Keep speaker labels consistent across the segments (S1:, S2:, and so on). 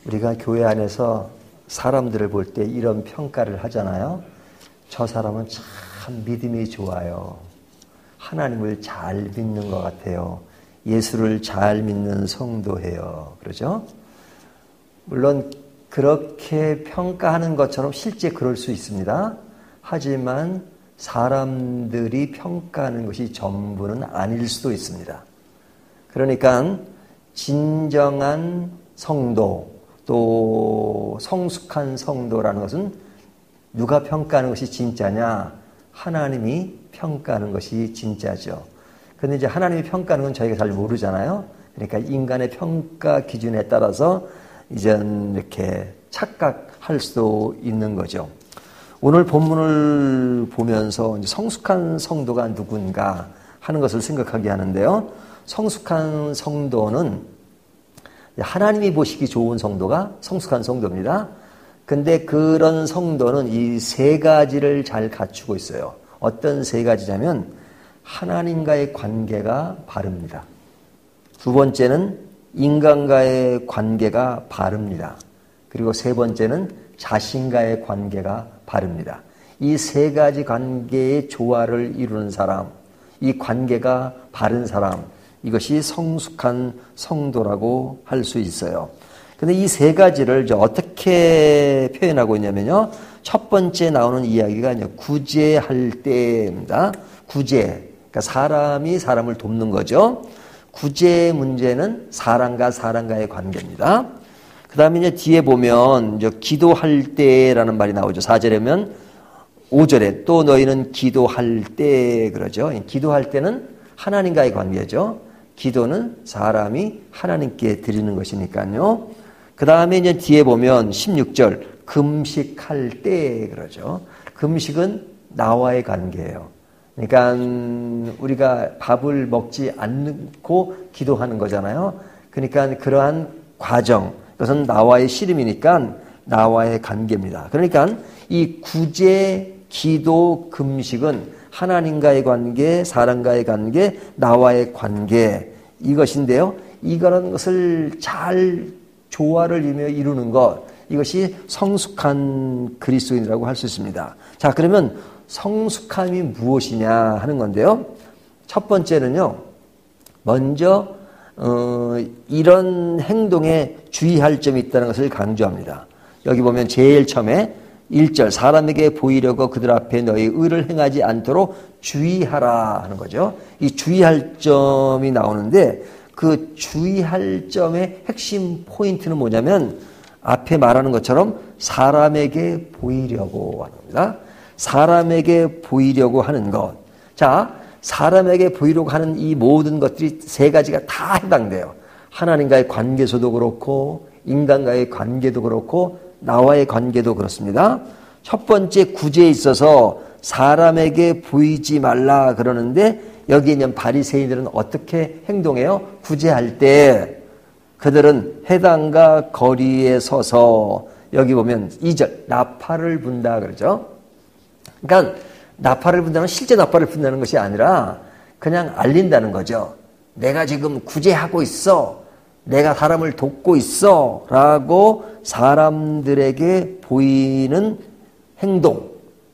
S1: 우리가 교회 안에서 사람들을 볼 때 이런 평가를 하잖아요. 저 사람은 참 믿음이 좋아요. 하나님을 잘 믿는 것 같아요. 예수를 잘 믿는 성도예요. 그러죠? 물론 그렇게 평가하는 것처럼 실제 그럴 수 있습니다. 하지만 사람들이 평가하는 것이 전부는 아닐 수도 있습니다. 그러니까 진정한 성도, 또 성숙한 성도라는 것은 누가 평가하는 것이 진짜냐? 하나님이 평가하는 것이 진짜죠. 그런데 이제 하나님이 평가하는 건 저희가 잘 모르잖아요. 그러니까 인간의 평가 기준에 따라서 이제 이렇게 착각할 수도 있는 거죠. 오늘 본문을 보면서 성숙한 성도가 누군가 하는 것을 생각하게 하는데요. 성숙한 성도는 하나님이 보시기 좋은 성도가 성숙한 성도입니다. 근데 그런 성도는 이 세 가지를 잘 갖추고 있어요. 어떤 세 가지냐면 하나님과의 관계가 바릅니다. 두 번째는 인간과의 관계가 바릅니다. 그리고 세 번째는 자신과의 관계가 바릅니다. 이 세 가지 관계의 조화를 이루는 사람, 이 관계가 바른 사람, 이것이 성숙한 성도라고 할 수 있어요. 근데 이 세 가지를 이제 어떻게 표현하고 있냐면요. 첫 번째 나오는 이야기가 이제 구제할 때입니다. 구제. 그러니까 사람이 사람을 돕는 거죠. 구제 문제는 사람과 사람과의 관계입니다. 그 다음에 이제 뒤에 보면 이제 기도할 때라는 말이 나오죠. 4절에면 5절에 또 너희는 기도할 때 그러죠. 기도할 때는 하나님과의 관계죠. 기도는 사람이 하나님께 드리는 것이니까요. 그 다음에 이제 뒤에 보면 16절 금식할 때 그러죠. 금식은 나와의 관계예요. 그러니까 우리가 밥을 먹지 않고 기도하는 거잖아요. 그러니까 그러한 과정, 그것은 나와의 씨름이니까 나와의 관계입니다. 그러니까 이 구제, 기도, 금식은 하나님과의 관계, 사람과의 관계, 나와의 관계 이것인데요. 이런 것을 잘 조화를 이루는 것, 이것이 성숙한 그리스도인이라고 할 수 있습니다. 자, 그러면 성숙함이 무엇이냐 하는 건데요. 첫 번째는요. 먼저 이런 행동에 주의할 점이 있다는 것을 강조합니다. 여기 보면 제일 처음에 1절 사람에게 보이려고 그들 앞에 너희 의를 행하지 않도록 주의하라 하는 거죠. 이 주의할 점이 나오는데 그 주의할 점의 핵심 포인트는 뭐냐면 앞에 말하는 것처럼 사람에게 보이려고 하는 겁니다. 사람에게 보이려고 하는 것. 자, 사람에게 보이려고 하는 이 모든 것들이 세 가지가 다 해당돼요. 하나님과의 관계에서도 그렇고 인간과의 관계도 그렇고 나와의 관계도 그렇습니다. 첫 번째 구제에 있어서 사람에게 보이지 말라 그러는데 여기 있는 바리새인들은 어떻게 행동해요? 구제할 때 그들은 회당과 거리에 서서 여기 보면 2절 나팔을 분다 그러죠. 그러니까 나팔을 분다는 실제 나팔을 분다는 것이 아니라 그냥 알린다는 거죠. 내가 지금 구제하고 있어. 내가 사람을 돕고 있어. 라고 사람들에게 보이는 행동.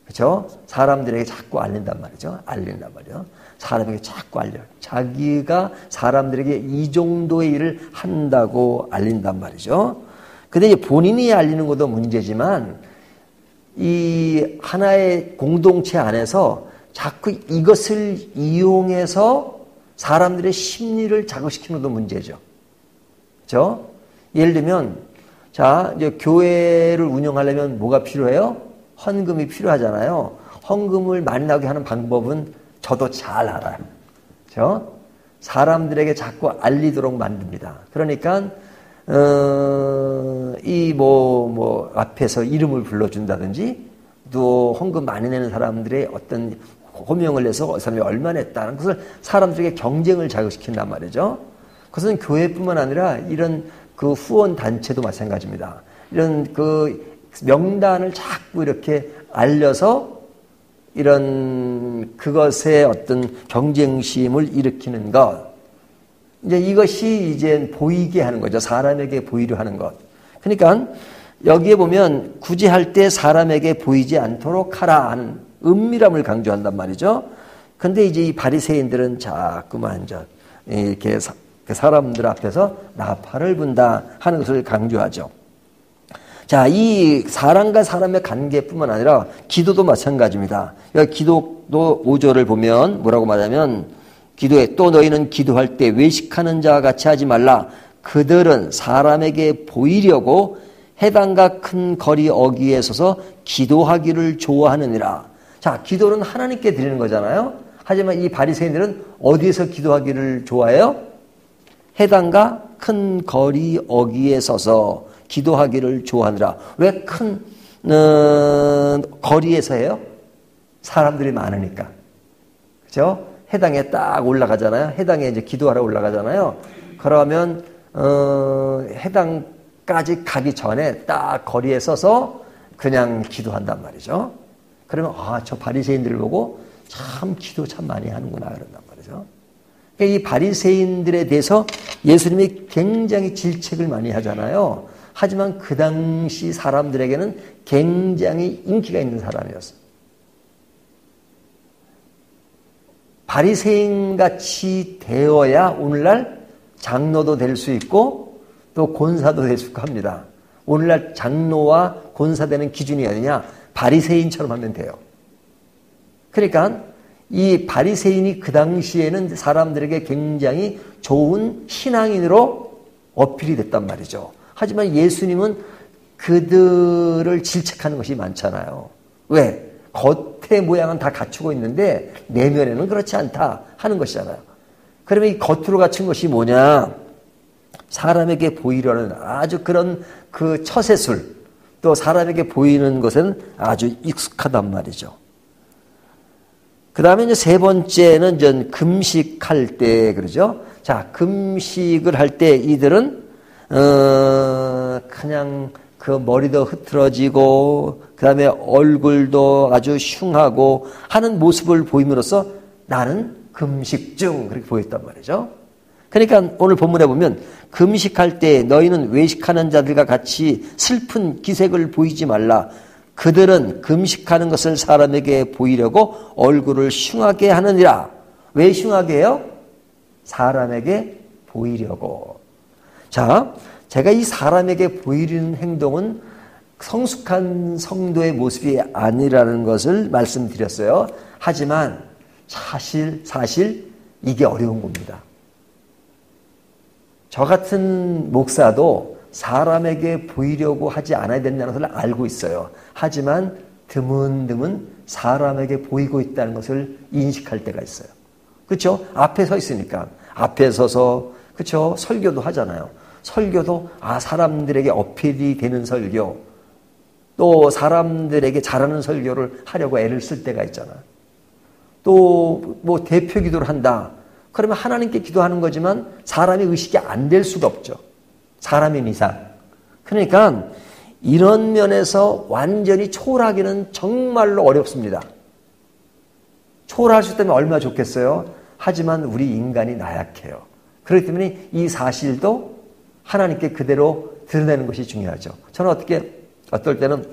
S1: 그렇죠? 사람들에게 자꾸 알린단 말이죠. 알린단 말이에요. 사람에게 자꾸 알려. 자기가 사람들에게 이 정도의 일을 한다고 알린단 말이죠. 근데 이제 본인이 알리는 것도 문제지만 이 하나의 공동체 안에서 자꾸 이것을 이용해서 사람들의 심리를 자극시키는 것도 문제죠. 그렇죠? 예를 들면 자, 이제 교회를 운영하려면 뭐가 필요해요? 헌금이 필요하잖아요. 헌금을 많이 나오게 하는 방법은 저도 잘 알아요. 그렇죠? 사람들에게 자꾸 알리도록 만듭니다. 그러니까 앞에서 이름을 불러준다든지 또 헌금 많이 내는 사람들의 어떤 호명을 내서 그 사람이 얼마 냈다는 것을 사람들에게 경쟁을 자극시킨단 말이죠. 그것은 교회뿐만 아니라 이런 그 후원 단체도 마찬가지입니다. 이런 그 명단을 자꾸 이렇게 알려서 이런 그것의 어떤 경쟁심을 일으키는 것. 이제 이것이 이제 보이게 하는 거죠. 사람에게 보이려 하는 것. 그러니까 여기에 보면 굳이 할 때 사람에게 보이지 않도록 하라 하는 은밀함을 강조한단 말이죠. 근데 이제 이 바리새인들은 자꾸만 이렇게 사람들 앞에서 나팔을 분다 하는 것을 강조하죠. 자, 이 사람과 사람의 관계뿐만 아니라 기도도 마찬가지입니다. 기도도 5절을 보면 뭐라고 말하면 기도에 또 너희는 기도할 때 외식하는 자와 같이 하지 말라. 그들은 사람에게 보이려고 해당과 큰 거리 어귀에 서서 기도하기를 좋아하느니라. 자, 기도는 하나님께 드리는 거잖아요. 하지만 이 바리새인들은 어디에서 기도하기를 좋아해요? 해당과 큰 거리 어귀에 서서 기도하기를 좋아하느라. 왜 큰 거리에서 해요? 사람들이 많으니까. 그죠? 해당에 딱 올라가잖아요. 해당에 이제 기도하러 올라가잖아요. 그러면 해당까지 가기 전에 딱 거리에 서서 그냥 기도한단 말이죠. 그러면 저 바리새인들을 보고 참 기도 참 많이 하는구나 그런단 말이죠. 그러니까 이 바리새인들에 대해서 예수님이 굉장히 질책을 많이 하잖아요. 하지만 그 당시 사람들에게는 굉장히 인기가 있는 사람이었어요. 바리새인같이 되어야 오늘날 장로도 될 수 있고 또 권사도 될 수 있고 합니다. 오늘날 장로와 권사 되는 기준이 어디냐? 바리새인처럼 하면 돼요. 그러니까 이 바리새인이 그 당시에는 사람들에게 굉장히 좋은 신앙인으로 어필이 됐단 말이죠. 하지만 예수님은 그들을 질책하는 것이 많잖아요. 왜? 겉의 모양은 다 갖추고 있는데 내면에는 그렇지 않다 하는 것이잖아요. 그러면 이 겉으로 갖춘 것이 뭐냐? 사람에게 보이려는 아주 그런 그 처세술, 또 사람에게 보이는 것은 아주 익숙하단 말이죠. 그 다음에 이제 세 번째는 이제 금식할 때 그러죠. 자, 금식을 할 때 이들은 그냥 그 머리도 흐트러지고 그 다음에 얼굴도 아주 흉하고 하는 모습을 보임으로써 나는 금식 중 그렇게 보였단 말이죠. 그러니까 오늘 본문에 보면 금식할 때 너희는 외식하는 자들과 같이 슬픈 기색을 보이지 말라. 그들은 금식하는 것을 사람에게 보이려고 얼굴을 흉하게 하느니라. 왜 흉하게 해요? 사람에게 보이려고. 자, 제가 이 사람에게 보이는 행동은 성숙한 성도의 모습이 아니라는 것을 말씀드렸어요. 하지만 사실 이게 어려운 겁니다. 저 같은 목사도 사람에게 보이려고 하지 않아야 된다는 것을 알고 있어요. 하지만 드문드문 사람에게 보이고 있다는 것을 인식할 때가 있어요. 그렇죠? 앞에 서 있으니까. 앞에 서서 그렇죠? 설교도 하잖아요. 설교도 사람들에게 어필이 되는 설교, 또 사람들에게 잘하는 설교를 하려고 애를 쓸 때가 있잖아요. 또 뭐 대표 기도를 한다. 그러면 하나님께 기도하는 거지만 사람이 의식이 안 될 수가 없죠. 사람인 이상. 그러니까 이런 면에서 완전히 초월하기는 정말로 어렵습니다. 초월할 수 있다면 얼마나 좋겠어요. 하지만 우리 인간이 나약해요. 그렇기 때문에 이 사실도 하나님께 그대로 드러내는 것이 중요하죠. 저는 어떨 때는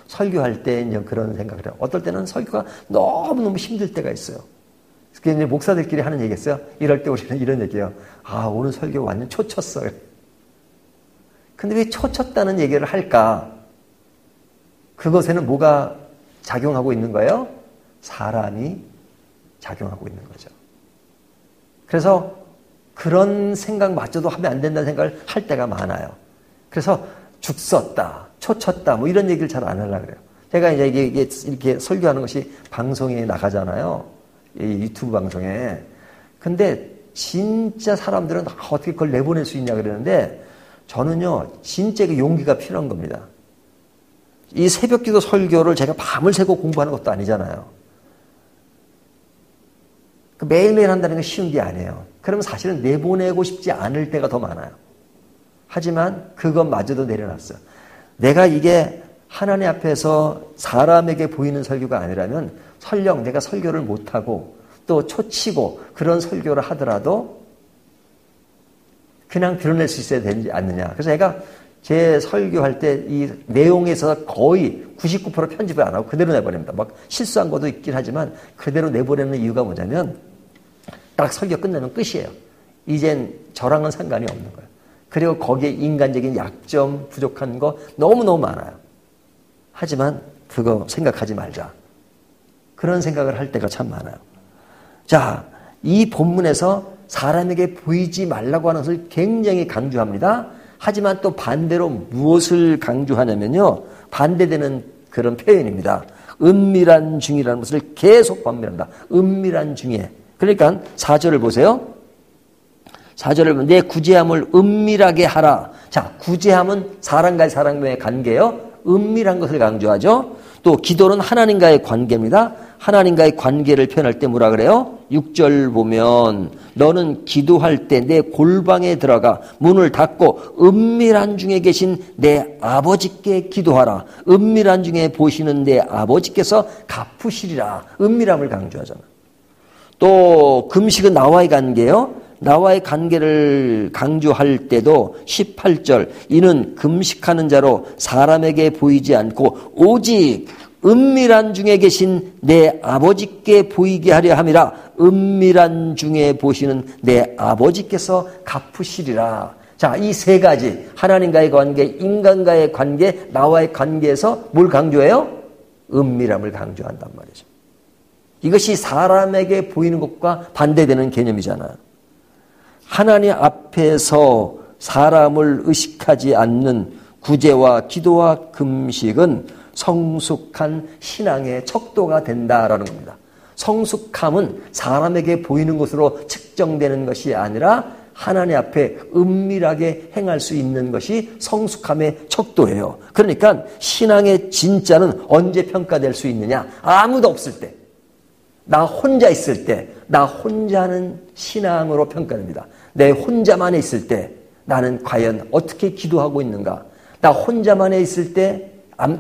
S1: 설교할 때 이제 그런 생각을 해요. 어떨 때는 설교가 너무너무 힘들 때가 있어요. 그래서 이제 목사들끼리 하는 얘기였어요. 이럴 때 우리는 이런 얘기예요. 오늘 설교 완전 초쳤어요. 근데 왜 초쳤다는 얘기를 할까? 그것에는 뭐가 작용하고 있는 거예요? 사람이 작용하고 있는 거죠. 그래서 그런 생각마저도 하면 안 된다는 생각을 할 때가 많아요. 그래서 죽 썼다, 초쳤다, 뭐 이런 얘기를 잘 안 하려고 그래요. 제가 이제 이게 이렇게 설교하는 것이 방송에 나가잖아요. 이 유튜브 방송에. 근데 진짜 사람들은 어떻게 그걸 내보낼 수 있냐 그러는데 저는요, 진짜 용기가 필요한 겁니다. 이 새벽기도 설교를 제가 밤을 새고 공부하는 것도 아니잖아요. 매일매일 한다는 건 쉬운 게 아니에요. 그러면 사실은 내보내고 싶지 않을 때가 더 많아요. 하지만 그것마저도 내려놨어요. 내가 이게 하나님 앞에서 사람에게 보이는 설교가 아니라면 설령 내가 설교를 못하고 또 초치고 그런 설교를 하더라도 그냥 드러낼 수 있어야 되지 않느냐. 그래서 제가 제 설교할 때 이 내용에서 거의 99% 편집을 안 하고 그대로 내보냅니다. 막 실수한 것도 있긴 하지만 그대로 내보내는 이유가 뭐냐면 딱 설교 끝내면 끝이에요. 이젠 저랑은 상관이 없는 거예요. 그리고 거기에 인간적인 약점, 부족한 거 너무너무 많아요. 하지만 그거 생각하지 말자. 그런 생각을 할 때가 참 많아요. 자, 이 본문에서 사람에게 보이지 말라고 하는 것을 굉장히 강조합니다. 하지만 또 반대로 무엇을 강조하냐면요. 반대되는 그런 표현입니다. 은밀한 중이라는 것을 계속 반면한다. 은밀한 중에. 그러니까 4절을 보세요. 4절을 보면 내 구제함을 은밀하게 하라. 자, 구제함은 사람과의 사람과의 관계요. 은밀한 것을 강조하죠. 또 기도는 하나님과의 관계입니다. 하나님과의 관계를 표현할 때 뭐라 그래요? 6절 보면 너는 기도할 때 내 골방에 들어가 문을 닫고 은밀한 중에 계신 내 아버지께 기도하라. 은밀한 중에 보시는 내 아버지께서 갚으시리라. 은밀함을 강조하잖아. 또 금식은 나와의 관계요. 나와의 관계를 강조할 때도 18절 이는 금식하는 자로 사람에게 보이지 않고 오직 은밀한 중에 계신 내 아버지께 보이게 하려 함이라. 은밀한 중에 보시는 내 아버지께서 갚으시리라. 자, 이 세 가지 하나님과의 관계, 인간과의 관계, 나와의 관계에서 뭘 강조해요? 은밀함을 강조한단 말이죠. 이것이 사람에게 보이는 것과 반대되는 개념이잖아요. 하나님 앞에서 사람을 의식하지 않는 구제와 기도와 금식은 성숙한 신앙의 척도가 된다라는 겁니다. 성숙함은 사람에게 보이는 것으로 측정되는 것이 아니라 하나님 앞에 은밀하게 행할 수 있는 것이 성숙함의 척도예요. 그러니까 신앙의 진짜는 언제 평가될 수 있느냐? 아무도 없을 때, 나 혼자 있을 때, 나 혼자는 신앙으로 평가됩니다. 내 혼자만에 있을 때 나는 과연 어떻게 기도하고 있는가? 나 혼자만에 있을 때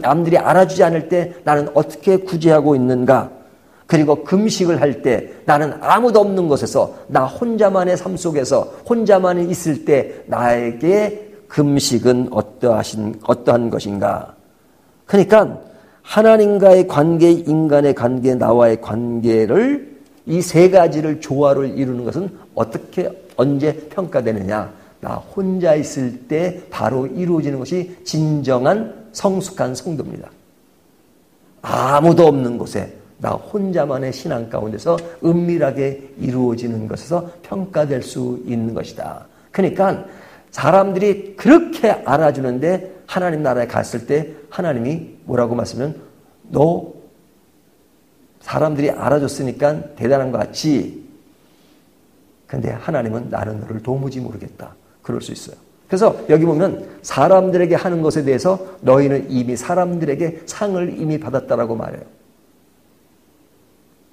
S1: 남들이 알아주지 않을 때 나는 어떻게 구제하고 있는가? 그리고 금식을 할 때 나는 아무도 없는 곳에서 나 혼자만의 삶 속에서 혼자만에 있을 때 나에게 금식은 어떠한 것인가? 그러니까 하나님과의 관계, 인간의 관계, 나와의 관계를 이 세 가지를 조화를 이루는 것은 어떻게 언제 평가되느냐? 나 혼자 있을 때 바로 이루어지는 것이 진정한 성숙한 성도입니다. 아무도 없는 곳에 나 혼자만의 신앙 가운데서 은밀하게 이루어지는 것에서 평가될 수 있는 것이다. 그러니까 사람들이 그렇게 알아주는데 하나님 나라에 갔을 때 하나님이 뭐라고 말씀하면 너 사람들이 알아줬으니까 대단한 것 같지. 근데 하나님은 나는 너를 도무지 모르겠다. 그럴 수 있어요. 그래서 여기 보면 사람들에게 하는 것에 대해서 너희는 이미 사람들에게 상을 이미 받았다라고 말해요.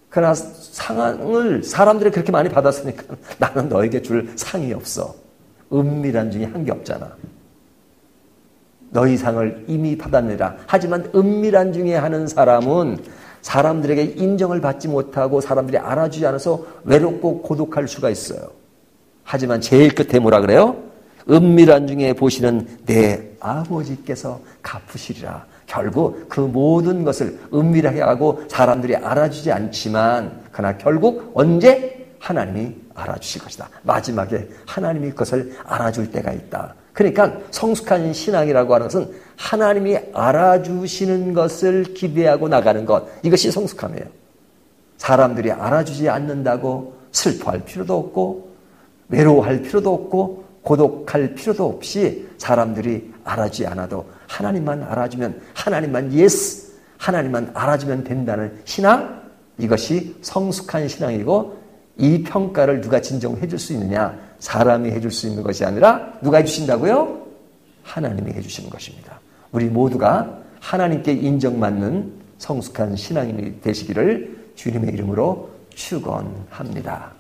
S1: 그러나 상을 사람들이 그렇게 많이 받았으니까 나는 너에게 줄 상이 없어. 은밀한 중에 한 게 없잖아. 너희 상을 이미 받았느라. 하지만 은밀한 중에 하는 사람은 사람들에게 인정을 받지 못하고 사람들이 알아주지 않아서 외롭고 고독할 수가 있어요. 하지만 제일 끝에 뭐라 그래요? 은밀한 중에 보시는 내 아버지께서 갚으시리라. 결국 그 모든 것을 은밀하게 하고 사람들이 알아주지 않지만 그러나 결국 언제 하나님이 알아주실 것이다. 마지막에 하나님이 그것을 알아줄 때가 있다. 그러니까 성숙한 신앙이라고 하는 것은 하나님이 알아주시는 것을 기대하고 나가는 것. 이것이 성숙함이에요. 사람들이 알아주지 않는다고 슬퍼할 필요도 없고 외로워할 필요도 없고 고독할 필요도 없이 사람들이 알아주지 않아도 하나님만 알아주면 하나님만 예스 하나님만 알아주면 된다는 신앙, 이것이 성숙한 신앙이고 이 평가를 누가 진정 해줄 수 있느냐? 사람이 해줄 수 있는 것이 아니라 누가 해주신다고요? 하나님이 해주시는 것입니다. 우리 모두가 하나님께 인정받는 성숙한 신앙인이 되시기를 주님의 이름으로 축원합니다.